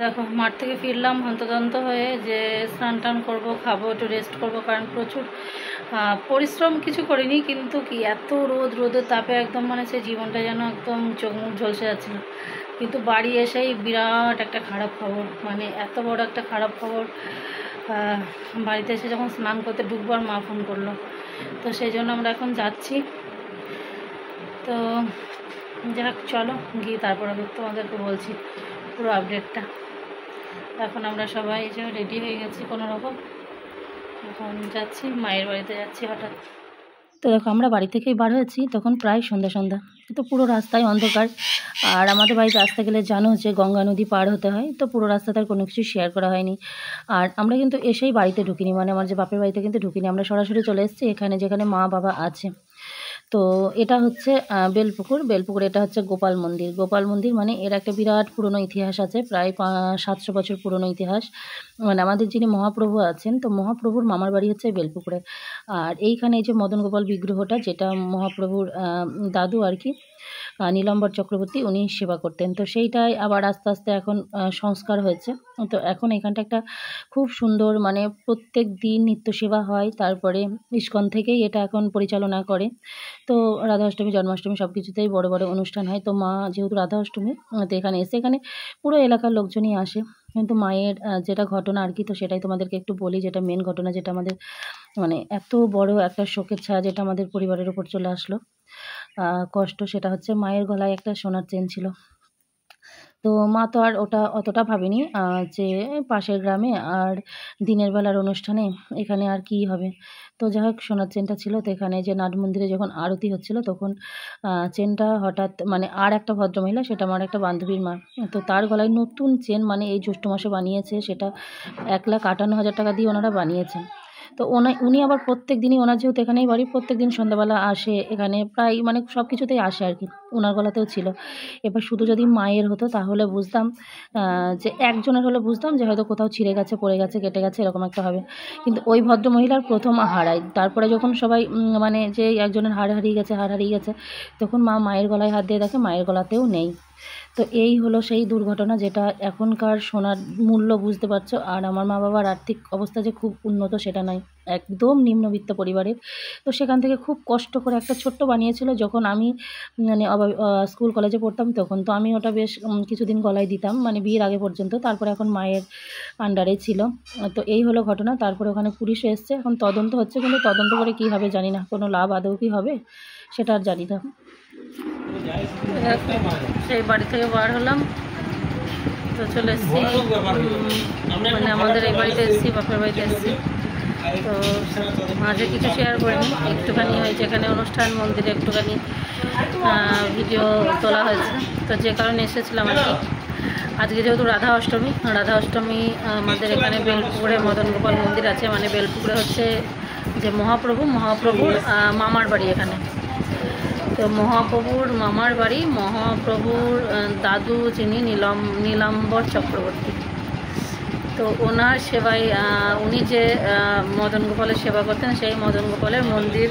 দেখো মাঠ থেকে ফিরলাম হন্তদন্ত হয়ে, যে স্নান টান করবো, খাবো, একটু রেস্ট করবো, কারণ প্রচুর পরিশ্রম কিছু করিনি, কিন্তু কি এত রোদের তাপে একদম মানে সেই জীবনটা যেন একদম চোখ মুখ ঝলসে যাচ্ছিল। কিন্তু বাড়ি এসেই বিরাট একটা খারাপ খবর, মানে এত বড় একটা খারাপ খবর। বাড়িতে এসে যখন স্নান করতে ঢুকবো আর মা ফোন করলো, তো সেই জন্য আমরা এখন যাচ্ছি। তো যাক চলো গিয়ে তারপরে তোমাদেরকে বলছি পুরো আপডেটটা। এখন আমরা সবাই যে রেডি হয়ে গেছি কোনো রকম, এখন যাচ্ছি মায়ের বাড়িতে যাচ্ছি হঠাৎ। তো দেখো আমরা বাড়ি থেকেই বার হয়েছি, তখন প্রায় সন্ধ্যা, তো পুরো রাস্তায় অন্ধকার। আর আমাদের বাড়িতে আসতে গেলে জানো যে গঙ্গা নদী পার হতে হয়, তো পুরো রাস্তাতে আর কোনো কিছু শেয়ার করা হয়নি। আর আমরা কিন্তু এসেই বাড়িতে ঢুকিনি, মানে আমার যে বাপের বাড়িতে কিন্তু ঢুকিনি, আমরা সরাসরি চলে এসেছি এখানে যেখানে মা বাবা আছে। তো এটা হচ্ছে বেলপুকুর, এটা হচ্ছে গোপাল মন্দির, মানে এর একটা বিরাট পুরনো ইতিহাস আছে, প্রায় 700 বছর পুরনো ইতিহাস। মানে আমাদের যিনি মহাপ্রভু আছেন, তো মহাপ্রভুর মামার বাড়ি হচ্ছে বেলপুকুরে। আর এইখানে এই যে মদন গোপাল বিগ্রহটা, যেটা মহাপ্রভুর দাদু আর কি, নীলাম্বর চক্রবর্তী, উনি সেবা করতেন। তো সেইটাই আবার আস্তে আস্তে এখন সংস্কার হয়েছে। তো এখন এখানটা একটা খুব সুন্দর, মানে প্রত্যেক দিন নিত্য সেবা হয়। তারপরে ইস্কন থেকেই এটা এখন পরিচালনা করে। তো রাধা অষ্টমী, জন্মাষ্টমী সব কিছুতেই বড় বড় অনুষ্ঠান হয়। তো মা যেহেতু রাধা অষ্টমী, তো এখানে পুরো এলাকার লোকজনই আসে। কিন্তু মায়ের যেটা ঘটনা আর কি, তো সেটাই তোমাদেরকে একটু বলি, যেটা মেন ঘটনা, যেটা আমাদের মানে এত বড় একটা শোকের ছায়া যেটা আমাদের পরিবারের উপর চলে আসলো, কষ্ট। সেটা হচ্ছে মায়ের গলায় একটা সোনার চেন ছিল। তো মা তো আর ওটা অতটা ভাবেনি যে পাশের গ্রামে আর দিনের বেলার অনুষ্ঠানে এখানে আর কি হবে। তো যাই হোক সোনার চেনটা ছিল। তো এখানে যে নাট মন্দিরে যখন আরতি হচ্ছিল, তখন চেনটা হঠাৎ, মানে আর একটা ভদ্রমহিলা, সেটা আমার একটা বান্ধবীর মা, তো তার গলায় নতুন চেন, মানে এই জ্যৈষ্ঠ মাসে বানিয়েছে, সেটা 1,58,000 টাকা দিয়ে ওনারা বানিয়েছেন। তো উনি আবার প্রত্যেক দিনই, ওনার যেহেতু এখানেই বাড়ি, প্রত্যেক দিন সন্ধ্যাবেলা আসে এখানে, প্রায় মানে সব কিছুতেই আসে আর কি। ওনার গলাতেও ছিল। এবার শুধু যদি মায়ের হতো তাহলে বুঝতাম, যে একজনের হলে বুঝতাম যে হয়তো কোথাও ছিঁড়ে গেছে, পড়ে গেছে, কেটে গেছে, এরকম একটা হবে। কিন্তু ওই ভদ্রমহিলার প্রথম হারায়। তারপরে যখন সবাই মানে যে একজনের হাড় হারিয়ে গেছে, তখন মায়ের গলায় হাত দিয়ে দেখে মায়ের গলাতেও নেই। তো এই হলো সেই দুর্ঘটনা, যেটা এখনকার সোনার মূল্য বুঝতে পারছো। আর আমার মা বাবার আর্থিক অবস্থা যে খুব উন্নত সেটা নয়, একদম নিম্নবিত্ত পরিবারের। তো সেখান থেকে খুব কষ্ট করে একটা ছোট্ট বানিয়েছিল। যখন আমি মানে স্কুল কলেজে পড়তাম, তখন তো আমি ওটা বেশ কিছুদিন গলায় দিতাম, মানে বিয়ের আগে পর্যন্ত। তারপরে এখন মায়ের আন্ডারে ছিল। তো এই হলো ঘটনা। তারপরে ওখানে পুলিশ এসছে, এখন তদন্ত হচ্ছে, কিন্তু তদন্ত করে কী হবে জানি না, কোনো লাভ আদৌ কি হবে সেটা আর জানি না। সেই বাড়ি থেকে বার হলাম, তো চলে এসেছি মানে আমাদের এই বাড়িতে এসেছি, বাপের বাড়িতে এসেছি। তো মাঝে কিছু শেয়ার করিনি, একটুখানি হয়েছে এখানে অনুষ্ঠান মন্দিরে একটুখানি ভিডিও তোলা হয়েছে। তো যে কারণে এসেছিলাম আর কি, আজকে যেহেতু রাধা অষ্টমী আমাদের এখানে বেলপুকুরে মদন গোপাল মন্দির আছে, মানে বেলপুকুরে হচ্ছে যে মহাপ্রভুর মামার বাড়ি এখানে। তো মহাপ্রভুর মামার বাড়ি, মহাপ্রভুর দাদু যিনি নীলাম্বর চক্রবর্তী, তো ওনার সেবায় উনি যে মদন গোপালের সেবা করতেন, সেই মদন গোপালের মন্দির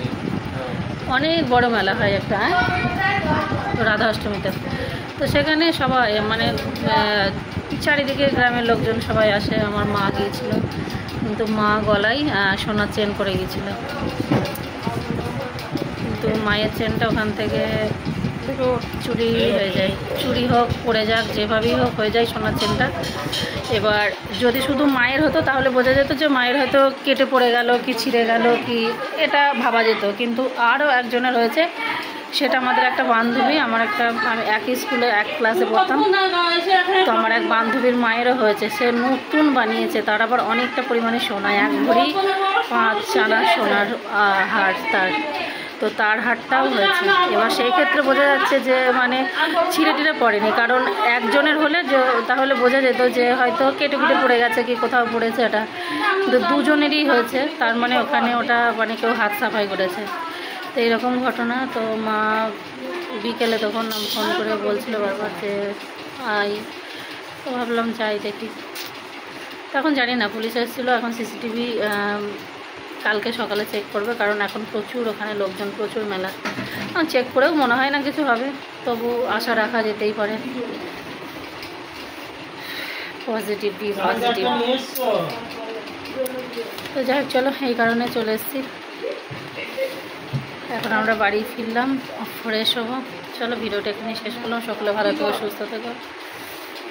অনেক বড় মেলা হয় একটা, তো রাধা অষ্টমীতে। তো সেখানে সবাই মানে চারিদিকে গ্রামের লোকজন সবাই আসে। আমার মা গিয়েছিল, কিন্তু মা গলায় সোনার চেন করে গিয়েছিল। কিন্তু মায়ের চেনটা ওখান থেকে চুরি হয়ে যায়, চুরি হোক পড়ে যাক, যেভাবেই হোক হয়ে যায় সোনার চেনটা। এবার যদি শুধু মায়ের হতো তাহলে বোঝা যেত যে মায়ের হয়তো কেটে পড়ে গেল কি ছিঁড়ে গেল কি, এটা ভাবা যেত। কিন্তু আরও একজনের হয়েছে, সেটা আমাদের একটা বান্ধবী, আমি একই স্কুলে এক ক্লাসে পড়তাম, তো আমার এক বান্ধবীর মায়েরও হয়েছে। সে নতুন বানিয়েছে, তার আবার অনেকটা পরিমাণে সোনা, 1 ভরি 5 আনা সোনার হার তার, তো তার হারটাও হয়েছে। এবার সেই ক্ষেত্রে বোঝা যাচ্ছে যে মানে ছিঁড়ে টিড়ে পড়েনি, কারণ একজনের হলে তাহলে বোঝা যেত যে হয়তো কেটে পড়ে গেছে কি কোথাও পড়েছে, এটা কিন্তু দুজনেরই হয়েছে, তার মানে ওখানে ওটা মানে কেউ হাত সাফাই করেছে। তো এইরকম ঘটনা। তো মা বিকেলে তখন ফোন করে বলছিল বারবার যে আই, তো ভাবলাম যাই দেখি। তখন জানি না, পুলিশ এসেছিলো, এখন সিসিটিভি কালকে সকালে চেক করবে, কারণ এখন প্রচুর ওখানে লোকজন, প্রচুর মেলা। চেক করেও মনে হয় না কিছু হবে, তবু আশা রাখা যেতেই পারে। Positive B positive. তো যাই হোক, চলো, এই কারণে চলে এসেছি। এখন আমরা বাড়ি ফিরলাম, ফ্রেশ হবো। চলো, ভিডিওটা এখানে শেষ করলাম। সকলে ভালো থেকো, সুস্থ থেকো।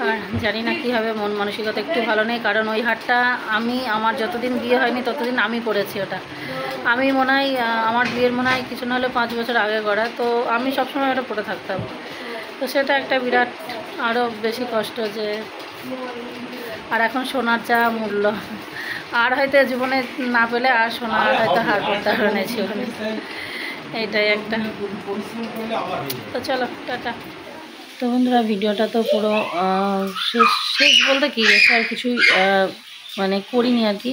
আর জানি না কী হবে, মন মানসিকতা একটু ভালো নেই, কারণ ওই হারটা আমার যতদিন বিয়ে হয়নি ততদিন আমি করেছি ওটা। আমি মনে হয় আমার বিয়ের মনে হয় কিছু না হলে 5 বছর আগে করা, তো আমি সবসময় ওটা পরে থাকতাম। তো সেটা একটা বিরাট আরও বেশি কষ্ট যে, আর এখন সোনার যা মূল্য, আর হয়তো জীবনে না পেলে আর সোনা হয়তো হার করতে হবে না জীবনে, এইটাই একটা। তো চলো, টাটা। তো বন্ধুরা, ভিডিওটা তো পুরো শেষ বলতে কি, এসে আর কিছুই মানে করিনি আর কি।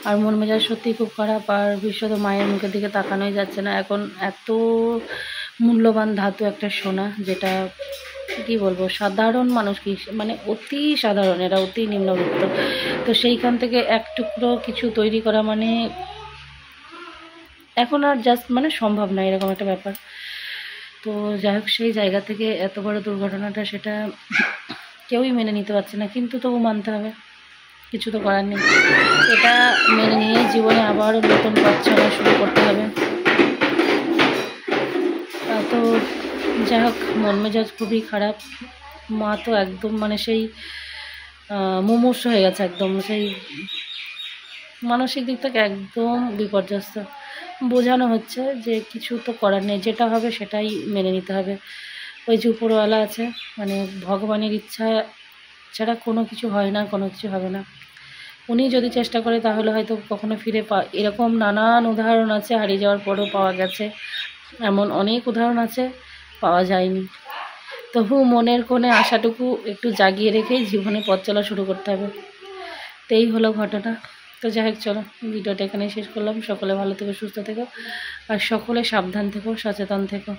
আর মন মেজাজ সত্যিই খুব খারাপ, আর বিশেষত মায়ের মুখের দিকে তাকানোই যাচ্ছে না। এখন এত মূল্যবান ধাতু একটা সোনা, যেটা কি বলবো, সাধারণ মানুষ কি মানে অতি সাধারণ, এরা অতি নিম্নবিত্ত। তো সেইখান থেকে এক টুকরো কিছু তৈরি করা মানে এখন আর জাস্ট মানে সম্ভব না, এরকম একটা ব্যাপার। তো যাই হোক, সেই জায়গা থেকে এত বড় দুর্ঘটনাটা, সেটা কেউই মেনে নিতে পারছে না, কিন্তু তবু মানতে হবে, কিছু তো করার নেই। এটা মেনে নিয়ে জীবনে আবারও নতুন পথ চলা শুরু করতে হবে। তো যাই হোক, মন মেজাজ খুবই খারাপ। মা তো একদম মানে সেই মুমূর্ষ হয়ে গেছে, একদম সেই মানসিক দিক থেকে একদম বিপর্যস্ত। বোঝানো হচ্ছে যে কিছু তো করার নেই, যেটা হবে সেটাই মেনে নিতে হবে। ওই যে উপরওয়ালা আছে, মানে ভগবানের ইচ্ছা ছাড়া কোনো কিছু হয় না, কোনো কিছু হবে না। উনি যদি চেষ্টা করে তাহলে হয়তো কখনো ফিরে এরকম নানান উদাহরণ আছে, হারিয়ে যাওয়ার পরেও পাওয়া গেছে, এমন অনেক উদাহরণ আছে পাওয়া যায়নি। তবু মনের কোণে আশাটুকু একটু জাগিয়ে রেখেই জীবনে পথ চলা শুরু করতে হবে। তো এই হলো ঘটনা। তো যাই হোক, চলো, ভিডিওটা এখানেই শেষ করলাম। সকলে ভালো থেকো, সুস্থ থেকো, আর সকলে সাবধান থেকো, সচেতন থেকো।